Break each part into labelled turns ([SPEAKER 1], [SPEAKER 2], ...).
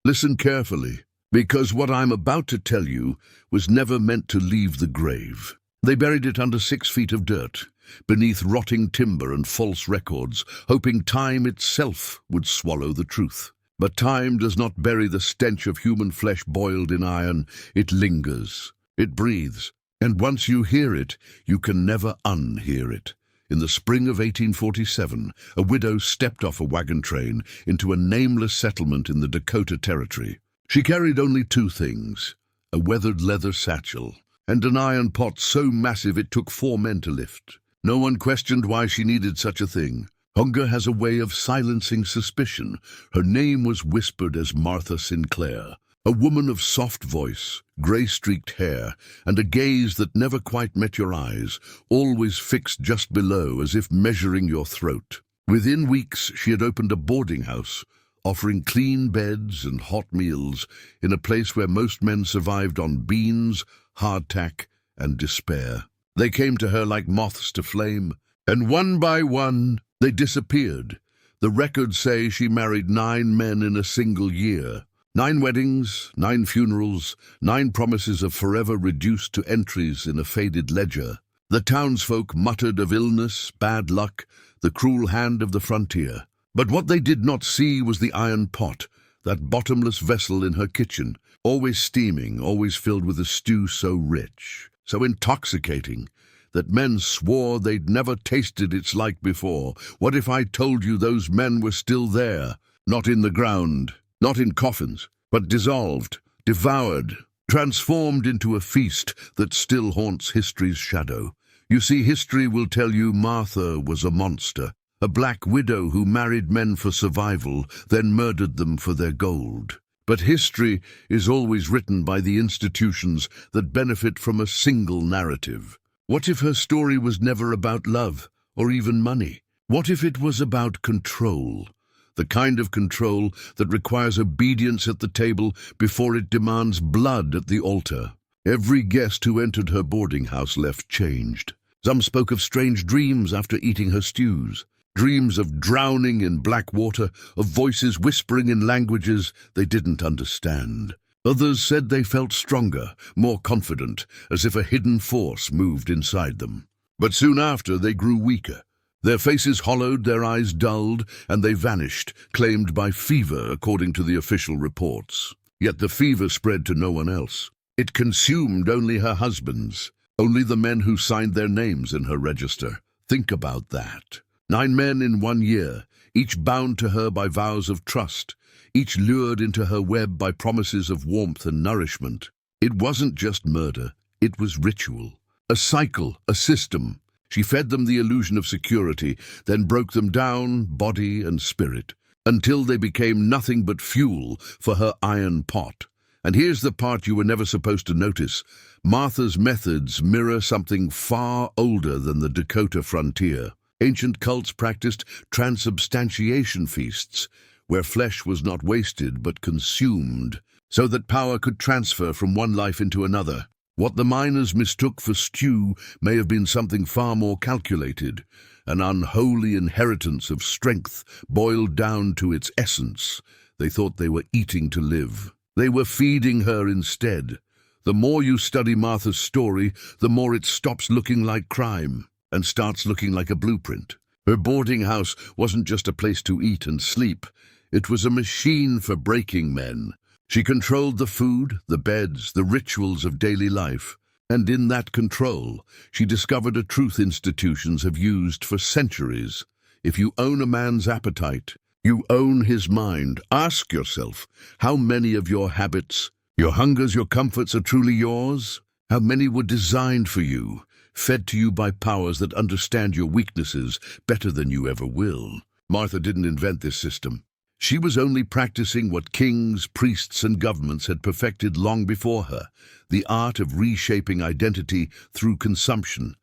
[SPEAKER 1] Listen carefully, because what I'm about to tell you was never meant to leave the grave. They buried it under 6 feet of dirt, beneath rotting timber and false records, hoping time itself would swallow the truth. But time does not bury the stench of human flesh boiled in iron. It lingers, it breathes, and once you hear it, you can never unhear it. In the spring of 1847, a widow stepped off a wagon train into a nameless settlement in the Dakota Territory. She carried only 2 things, a weathered leather satchel and an iron pot so massive it took 4 men to lift. No one questioned why she needed such a thing. Hunger has a way of silencing suspicion. Her name was whispered as Martha Sinclair, a woman of soft voice, gray-streaked hair, and a gaze that never quite met your eyes, always fixed just below as if measuring your throat. Within weeks, she had opened a boarding house, offering clean beds and hot meals in a place where most men survived on beans, hardtack, and despair. They came to her like moths to flame, and one by one, they disappeared. The records say she married 9 men in a single year. 9 weddings, 9 funerals, 9 promises of forever reduced to entries in a faded ledger. The townsfolk muttered of illness, bad luck, the cruel hand of the frontier. But what they did not see was the iron pot, that bottomless vessel in her kitchen, always steaming, always filled with a stew so rich, so intoxicating, that men swore they'd never tasted its like before. What if I told you those men were still there, not in the ground, not in coffins, but dissolved, devoured, transformed into a feast that still haunts history's shadow? You see, history will tell you Martha was a monster, a black widow who married men for survival, then murdered them for their gold. But history is always written by the institutions that benefit from a single narrative. What if her story was never about love, or even money? What if it was about control? The kind of control that requires obedience at the table before it demands blood at the altar. Every guest who entered her boarding house left changed. Some spoke of strange dreams after eating her stews. Dreams of drowning in black water, of voices whispering in languages they didn't understand. Others said they felt stronger, more confident, as if a hidden force moved inside them. But soon after, they grew weaker. Their faces hollowed, their eyes dulled, and they vanished, claimed by fever according to the official reports. Yet the fever spread to no one else. It consumed only her husbands, only the men who signed their names in her register. Think about that. 9 men in 1 year, each bound to her by vows of trust, each lured into her web by promises of warmth and nourishment. It wasn't just murder, it was ritual. A cycle, a system. She fed them the illusion of security, then broke them down, body and spirit, until they became nothing but fuel for her iron pot. And here's the part you were never supposed to notice. Martha's methods mirror something far older than the Dakota frontier. Ancient cults practiced transubstantiation feasts, where flesh was not wasted but consumed, so that power could transfer from one life into another. What the miners mistook for stew may have been something far more calculated, an unholy inheritance of strength boiled down to its essence. They thought they were eating to live. They were feeding her instead. The more you study Martha's story, the more it stops looking like crime and starts looking like a blueprint. Her boarding house wasn't just a place to eat and sleep. It was a machine for breaking men. She controlled the food, the beds, the rituals of daily life. And in that control, she discovered a truth institutions have used for centuries. If you own a man's appetite, you own his mind. Ask yourself, how many of your habits, your hungers, your comforts are truly yours? How many were designed for you, fed to you by powers that understand your weaknesses better than you ever will? Martha didn't invent this system. She was only practicing what kings, priests, and governments had perfected long before her, the art of reshaping identity through consumption.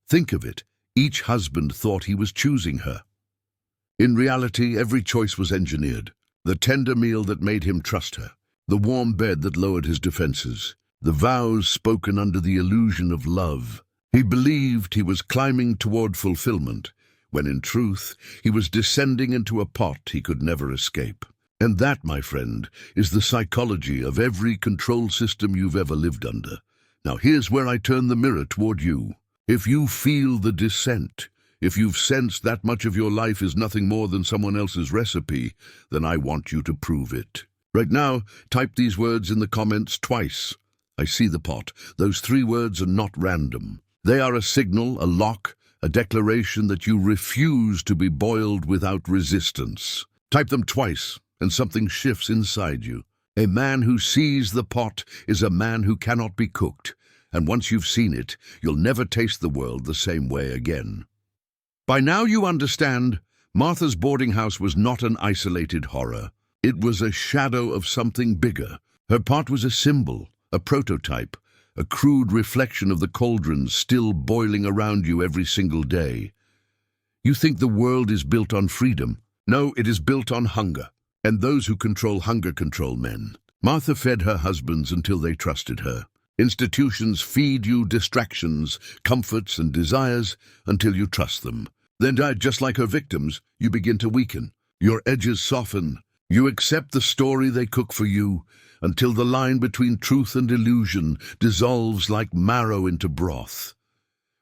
[SPEAKER 1] Think of it, each husband thought he was choosing her. In reality, every choice was engineered. The tender meal that made him trust her, the warm bed that lowered his defenses, the vows spoken under the illusion of love. He believed he was climbing toward fulfillment, when in truth he was descending into a pot he could never escape. And that, my friend, is the psychology of every control system you've ever lived under. Now here's where I turn the mirror toward you. If you feel the dissent, if you've sensed that much of your life is nothing more than someone else's recipe, then I want you to prove it. Right now, type these words in the comments twice. I see the pot. Those 3 words are not random. They are a signal, a lock, a declaration that you refuse to be boiled without resistance. Type them twice, and something shifts inside you. A man who sees the pot is a man who cannot be cooked, and once you've seen it, you'll never taste the world the same way again. By now you understand, Martha's boarding house was not an isolated horror. It was a shadow of something bigger. Her pot was a symbol, a prototype, a crude reflection of the cauldrons still boiling around you every single day. You think the world is built on freedom? No, it is built on hunger. And those who control hunger control men. Martha fed her husbands until they trusted her. Institutions feed you distractions, comforts, and desires until you trust them. Then, just like her victims, you begin to weaken. Your edges soften. You accept the story they cook for you until the line between truth and illusion dissolves like marrow into broth.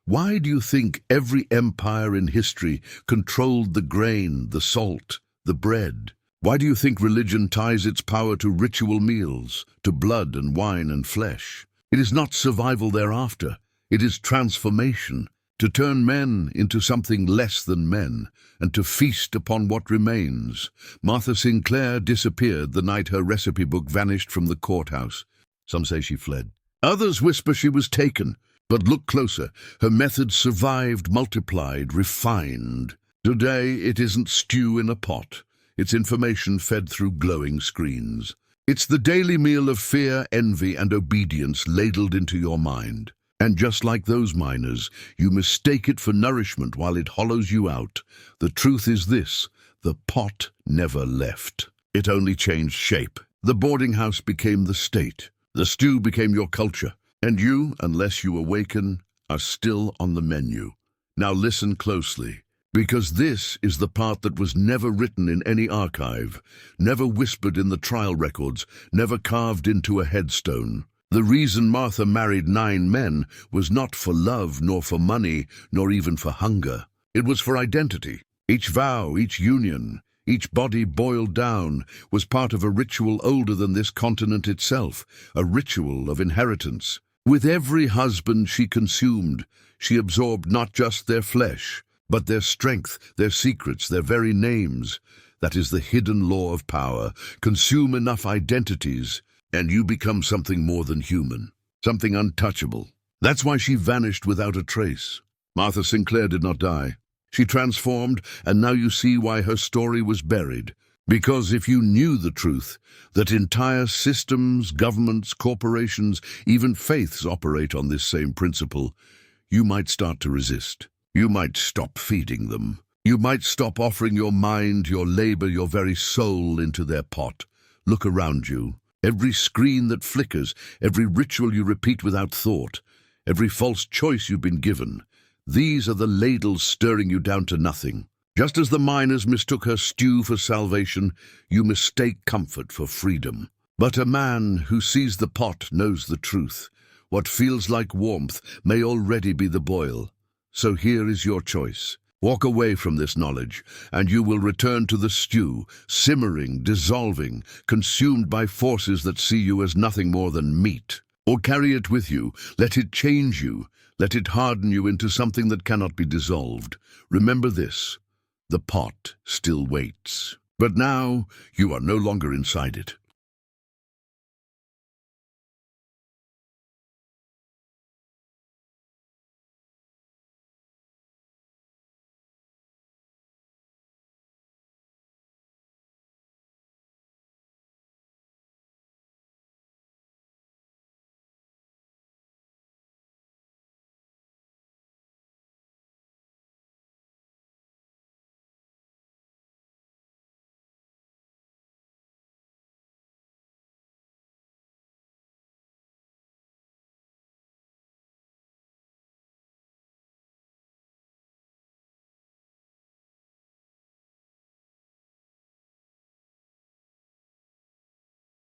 [SPEAKER 1] Why do you think every empire in history controlled the grain, the salt, the bread? Why do you think religion ties its power to ritual meals, to blood and wine and flesh? It is not survival thereafter. It is transformation, to turn men into something less than men, and to feast upon what remains. Martha Sinclair disappeared the night her recipe book vanished from the courthouse. Some say she fled. Others whisper she was taken. But look closer. Her methods survived, multiplied, refined. Today, it isn't stew in a pot. It's information fed through glowing screens. It's the daily meal of fear, envy, and obedience ladled into your mind. And just like those miners, you mistake it for nourishment while it hollows you out. The truth is this: the pot never left. It only changed shape. The boarding house became the state. The stew became your culture. And you, unless you awaken, are still on the menu. Now listen closely, because this is the part that was never written in any archive, never whispered in the trial records, never carved into a headstone. The reason Martha married 9 men was not for love, nor for money, nor even for hunger. It was for identity. Each vow, each union, each body boiled down was part of a ritual older than this continent itself, a ritual of inheritance. With every husband she consumed, she absorbed not just their flesh, but their strength, their secrets, their very names. That is the hidden law of power. Consume enough identities, and you become something more than human, something untouchable. That's why she vanished without a trace. Martha Sinclair did not die. She transformed, and now you see why her story was buried. Because if you knew the truth, that entire systems, governments, corporations, even faiths operate on this same principle, you might start to resist. You might stop feeding them. You might stop offering your mind, your labor, your very soul into their pot. Look around you. Every screen that flickers, every ritual you repeat without thought, every false choice you've been given, these are the ladles stirring you down to nothing. Just as the miners mistook her stew for salvation, you mistake comfort for freedom. But a man who sees the pot knows the truth. What feels like warmth may already be the boil. So here is your choice. Walk away from this knowledge, and you will return to the stew, simmering, dissolving, consumed by forces that see you as nothing more than meat. Or carry it with you, let it change you, let it harden you into something that cannot be dissolved. Remember this: the pot still waits. But now you are no longer inside it.